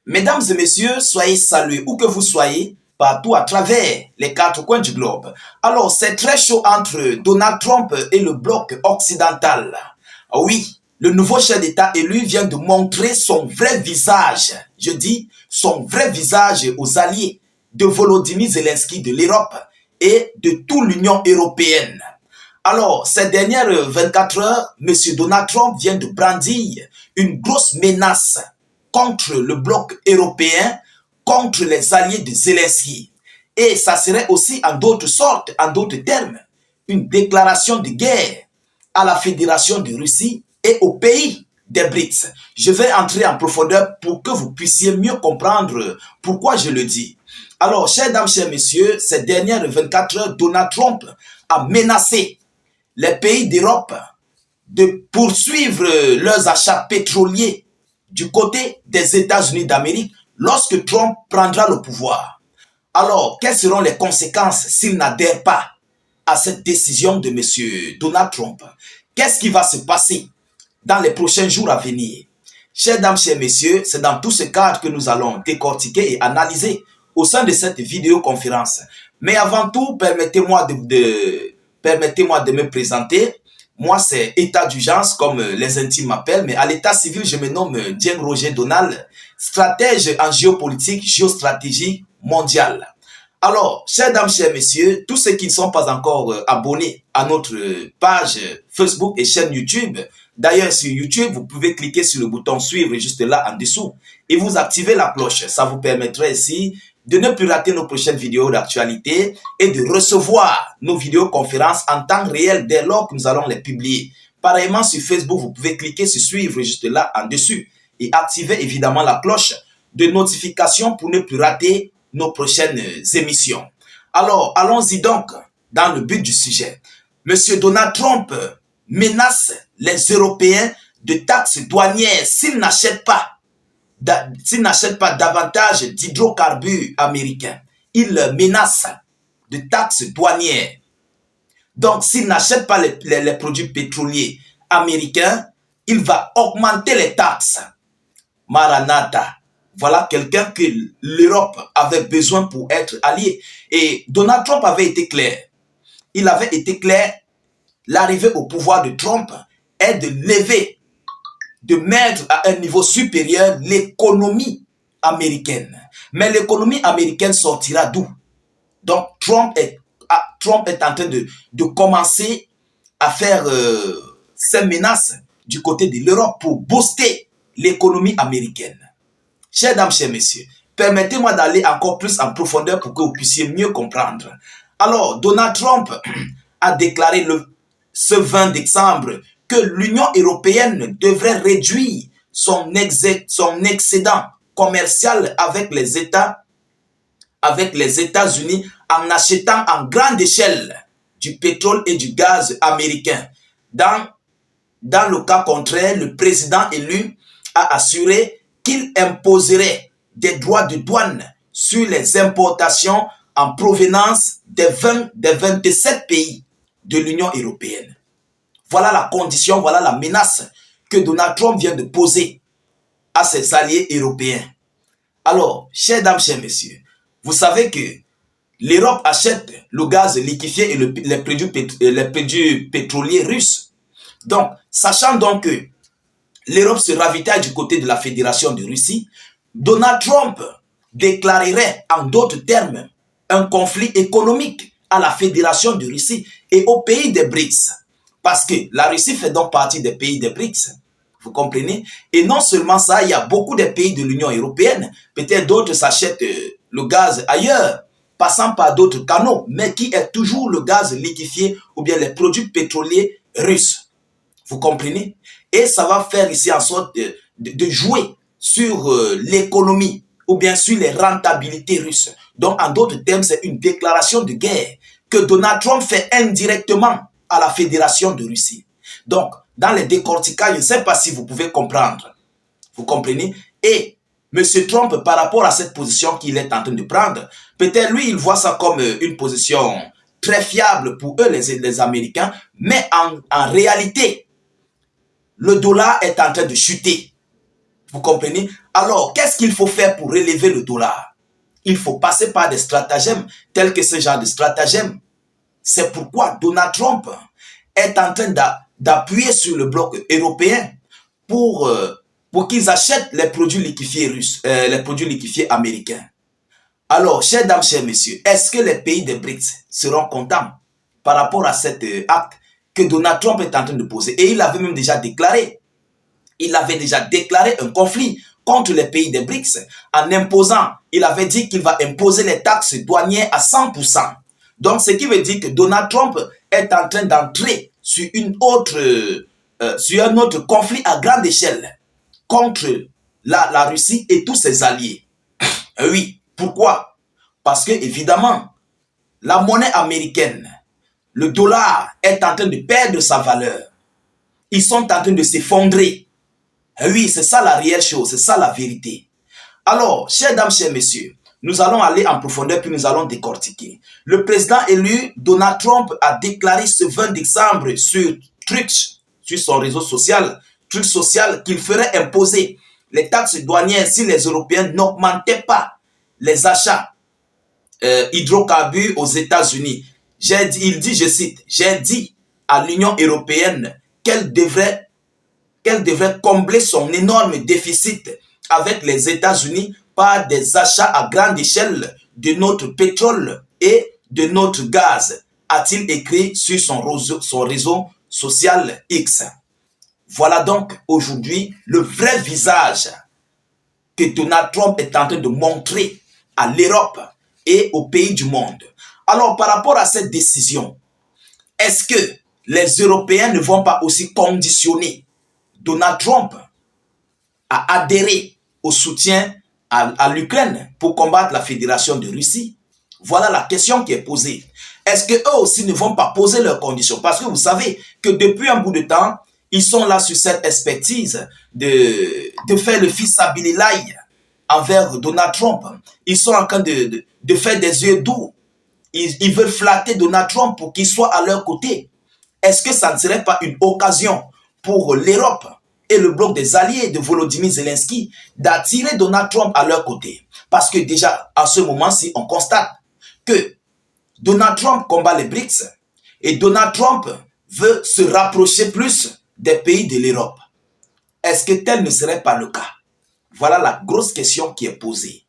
Mesdames et messieurs, soyez salués où que vous soyez, partout à travers les quatre coins du globe. Alors, c'est très chaud entre Donald Trump et le bloc occidental. Oui, le nouveau chef d'État élu vient de montrer son vrai visage, je dis son vrai visage aux alliés de Volodymyr Zelensky de l'Europe et de toute l'Union européenne. Alors, ces dernières 24 heures, M. Donald Trump vient de brandir une grosse menace contre le bloc européen, contre les alliés de Zelensky. Et ça serait aussi en d'autres sortes, en d'autres termes, une déclaration de guerre à la Fédération de Russie et aux pays des BRICS. Je vais entrer en profondeur pour que vous puissiez mieux comprendre pourquoi je le dis. Alors, chers dames, chers messieurs, ces dernières 24 heures, Donald Trump a menacé les pays d'Europe de poursuivre leurs achats pétroliers du côté des États-Unis d'Amérique lorsque Trump prendra le pouvoir. Alors, quelles seront les conséquences s'il n'adhère pas à cette décision de M. Donald Trump? Qu'est-ce qui va se passer dans les prochains jours à venir? Chers dames, chers messieurs, c'est dans tout ce cadre que nous allons décortiquer et analyser au sein de cette vidéoconférence. Mais avant tout, permettez-moi de me présenter. Moi, c'est état d'urgence, comme les intimes m'appellent, mais à l'état civil, je me nomme James Roger Donald, stratège en géopolitique, géostratégie mondiale. Alors, chers dames, chers messieurs, tous ceux qui ne sont pas encore abonnés à notre page Facebook et chaîne YouTube, d'ailleurs sur YouTube, vous pouvez cliquer sur le bouton suivre juste là en dessous et vous activez la cloche. Ça vous permettra ici de ne plus rater nos prochaines vidéos d'actualité et de recevoir nos vidéoconférences en temps réel dès lors que nous allons les publier. Pareillement sur Facebook, vous pouvez cliquer sur suivre juste là en dessus et activer évidemment la cloche de notification pour ne plus rater nos prochaines émissions. Alors, allons-y donc dans le but du sujet. Monsieur Donald Trump menace les Européens de taxes douanières s'ils n'achètent pas davantage d'hydrocarbures américains. Il menace de taxes douanières. Donc, s'il n'achète pas les produits pétroliers américains, il va augmenter les taxes. Maranatha. Voilà quelqu'un que l'Europe avait besoin pour être allié. Et Donald Trump avait été clair. Il avait été clair. L'arrivée au pouvoir de Trump est de lever, de mettre à un niveau supérieur l'économie américaine. Mais l'économie américaine sortira d'où? Donc Trump est en train de commencer à faire ses menaces du côté de l'Europe pour booster l'économie américaine. Chers dames, chers messieurs, permettez-moi d'aller encore plus en profondeur pour que vous puissiez mieux comprendre. Alors, Donald Trump a déclaré ce 20 décembre que l'Union européenne devrait réduire son excédent commercial avec les États-Unis en achetant en grande échelle du pétrole et du gaz américain. Dans le cas contraire, le président élu a assuré qu'il imposerait des droits de douane sur les importations en provenance des 27 pays de l'Union européenne. Voilà la condition, voilà la menace que Donald Trump vient de poser à ses alliés européens. Alors, chers dames, chers messieurs, vous savez que l'Europe achète le gaz liquéfié et les produits pétroliers russes. Donc, sachant donc que l'Europe se ravitaille du côté de la Fédération de Russie, Donald Trump déclarerait en d'autres termes un conflit économique à la Fédération de Russie et aux pays des BRICS. Parce que la Russie fait donc partie des pays des BRICS. Vous comprenez? Et non seulement ça, il y a beaucoup de pays de l'Union européenne. Peut-être d'autres s'achètent le gaz ailleurs, passant par d'autres canaux, mais qui est toujours le gaz liquéfié ou bien les produits pétroliers russes. Vous comprenez? Et ça va faire ici en sorte de jouer sur l'économie ou bien sur les rentabilités russes. Donc, en d'autres termes, c'est une déclaration de guerre que Donald Trump fait indirectement à la Fédération de Russie. Donc, dans les décorticages, je ne sais pas si vous pouvez comprendre. Vous comprenez? Et M. Trump, par rapport à cette position qu'il est en train de prendre, peut-être lui, il voit ça comme une position très fiable pour eux, les Américains, mais en réalité, le dollar est en train de chuter. Vous comprenez? Alors, qu'est-ce qu'il faut faire pour relever le dollar? Il faut passer par des stratagèmes tels que ce genre de stratagèmes. C'est pourquoi Donald Trump est en train d'appuyer sur le bloc européen pour qu'ils achètent les produits liquéfiés russes, les produits liquéfiés américains. Alors, chers dames, chers messieurs, est-ce que les pays des BRICS seront contents par rapport à cet acte que Donald Trump est en train de poser? Et il avait même déjà déclaré, un conflit contre les pays des BRICS en imposant, il avait dit qu'il va imposer les taxes douanières à 100%. Donc, ce qui veut dire que Donald Trump est en train d'entrer sur un autre conflit à grande échelle contre la Russie et tous ses alliés. Oui, pourquoi? Parce que, évidemment, la monnaie américaine, le dollar est en train de perdre sa valeur. Ils sont en train de s'effondrer. Oui, c'est ça la réelle chose, c'est ça la vérité. Alors, chers dames, chers messieurs, nous allons aller en profondeur puis nous allons décortiquer. Le président élu Donald Trump a déclaré ce 20 décembre sur Truth, sur son réseau social, Truth Social, qu'il ferait imposer les taxes douanières si les Européens n'augmentaient pas les achats hydrocarbures aux États-Unis. Il dit, je cite, j'ai dit à l'Union européenne qu'elle devrait combler son énorme déficit avec les États-Unis par des achats à grande échelle de notre pétrole et de notre gaz, a-t-il écrit sur son réseau social X. Voilà donc aujourd'hui le vrai visage que Donald Trump est en train de montrer à l'Europe et aux pays du monde. Alors, par rapport à cette décision, est-ce que les Européens ne vont pas aussi conditionner Donald Trump à adhérer au soutien à l'Ukraine pour combattre la Fédération de Russie? Voilà la question qui est posée. Est-ce qu'eux aussi ne vont pas poser leurs conditions? Parce que vous savez que depuis un bout de temps, ils sont là sur cette expertise de faire le fils Abililaï envers Donald Trump. Ils sont en train de faire des yeux doux. Ils veulent flatter Donald Trump pour qu'il soit à leur côté. Est-ce que ça ne serait pas une occasion pour l'Europe et le bloc des alliés de Volodymyr Zelensky d'attirer Donald Trump à leur côté? Parce que déjà, à ce moment-ci, on constate que Donald Trump combat les BRICS et Donald Trump veut se rapprocher plus des pays de l'Europe. Est-ce que tel ne serait pas le cas? Voilà la grosse question qui est posée.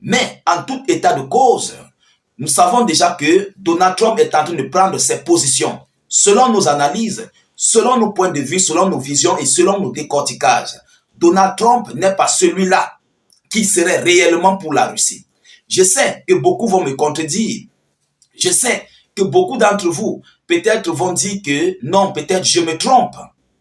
Mais en tout état de cause, nous savons déjà que Donald Trump est en train de prendre ses positions selon nos analyses, selon nos points de vue, selon nos visions et selon nos décorticages. Donald Trump n'est pas celui-là qui serait réellement pour la Russie. Je sais que beaucoup vont me contredire. Je sais que beaucoup d'entre vous peut-être vont dire que non, peut-être je me trompe.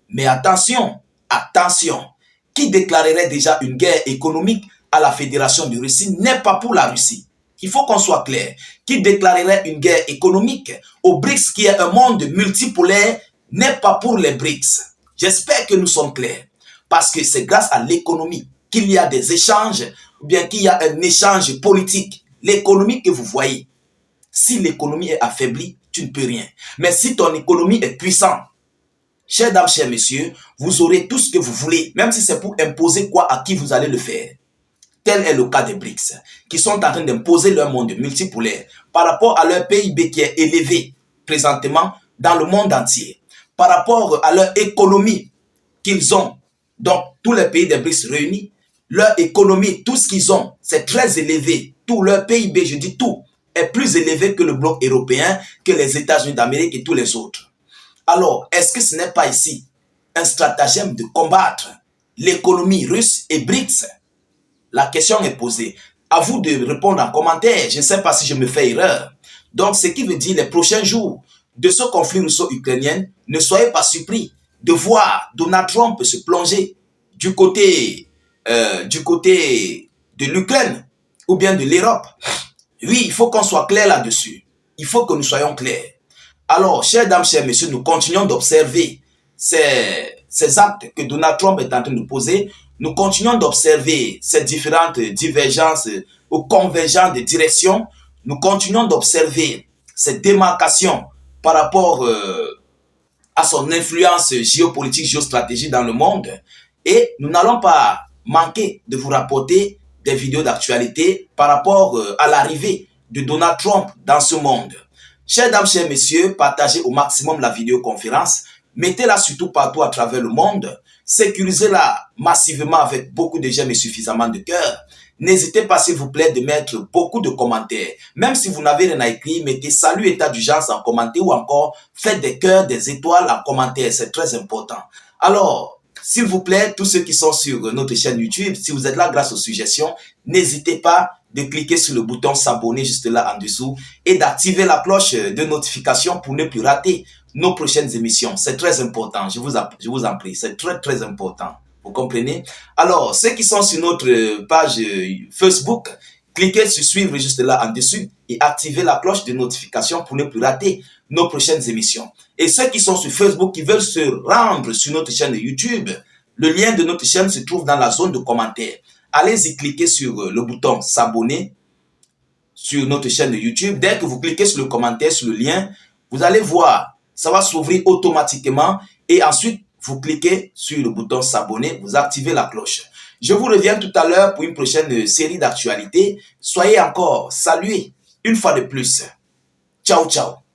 Mais attention, attention. Qui déclarerait déjà une guerre économique à la Fédération de Russie n'est pas pour la Russie. Il faut qu'on soit clair. Qui déclarerait une guerre économique au BRICS, qui est un monde multipolaire, n'est pas pour les BRICS. J'espère que nous sommes clairs. Parce que c'est grâce à l'économie qu'il y a des échanges, ou bien qu'il y a un échange politique. L'économie que vous voyez, si l'économie est affaiblie, tu ne peux rien. Mais si ton économie est puissante, chers dames, chers messieurs, vous aurez tout ce que vous voulez, même si c'est pour imposer quoi à qui vous allez le faire. Tel est le cas des BRICS, qui sont en train d'imposer leur monde multipolaire par rapport à leur PIB qui est élevé présentement dans le monde entier, par rapport à leur économie qu'ils ont. Donc, tous les pays des BRICS réunis, leur économie, tout ce qu'ils ont, c'est très élevé. Tout leur PIB, je dis tout, est plus élevé que le bloc européen, que les États-Unis d'Amérique et tous les autres. Alors, est-ce que ce n'est pas ici un stratagème de combattre l'économie russe et BRICS? La question est posée. À vous de répondre en commentaire. Je ne sais pas si je me fais erreur. Donc, ce qui veut dire les prochains jours de ce conflit russo-ukrainien, ne soyez pas surpris de voir Donald Trump se plonger du côté de l'Ukraine ou bien de l'Europe. Oui, il faut qu'on soit clair là-dessus. Il faut que nous soyons clairs. Alors, chers dames, chers messieurs, nous continuons d'observer ces actes que Donald Trump est en train de poser. Nous continuons d'observer ces différentes divergences ou convergences de direction. Nous continuons d'observer ces démarcations par rapport à son influence géopolitique, géostratégique dans le monde. Et nous n'allons pas manquer de vous rapporter des vidéos d'actualité par rapport à l'arrivée de Donald Trump dans ce monde. Chers dames, chers messieurs, partagez au maximum la vidéoconférence. Mettez-la surtout partout à travers le monde. Sécurisez-la massivement avec beaucoup de j'aime et suffisamment de cœur. N'hésitez pas, s'il vous plaît, de mettre beaucoup de commentaires. Même si vous n'avez rien à écrire, mettez salut état d'urgence en commentaire ou encore faites des cœurs, des étoiles en commentaire. C'est très important. Alors, s'il vous plaît, tous ceux qui sont sur notre chaîne YouTube, si vous êtes là grâce aux suggestions, n'hésitez pas de cliquer sur le bouton s'abonner juste là en dessous et d'activer la cloche de notification pour ne plus rater nos prochaines émissions. C'est très important, je vous en prie, c'est très important. Vous comprenez? Alors, ceux qui sont sur notre page Facebook, cliquez sur suivre juste là en dessous et activez la cloche de notification pour ne plus rater nos prochaines émissions. Et ceux qui sont sur Facebook, qui veulent se rendre sur notre chaîne YouTube, le lien de notre chaîne se trouve dans la zone de commentaires. Allez-y cliquer sur le bouton s'abonner sur notre chaîne de YouTube. Dès que vous cliquez sur le commentaire, sur le lien, vous allez voir, ça va s'ouvrir automatiquement et ensuite, vous cliquez sur le bouton s'abonner, vous activez la cloche. Je vous reviens tout à l'heure pour une prochaine série d'actualités. Soyez encore salués une fois de plus. Ciao, ciao.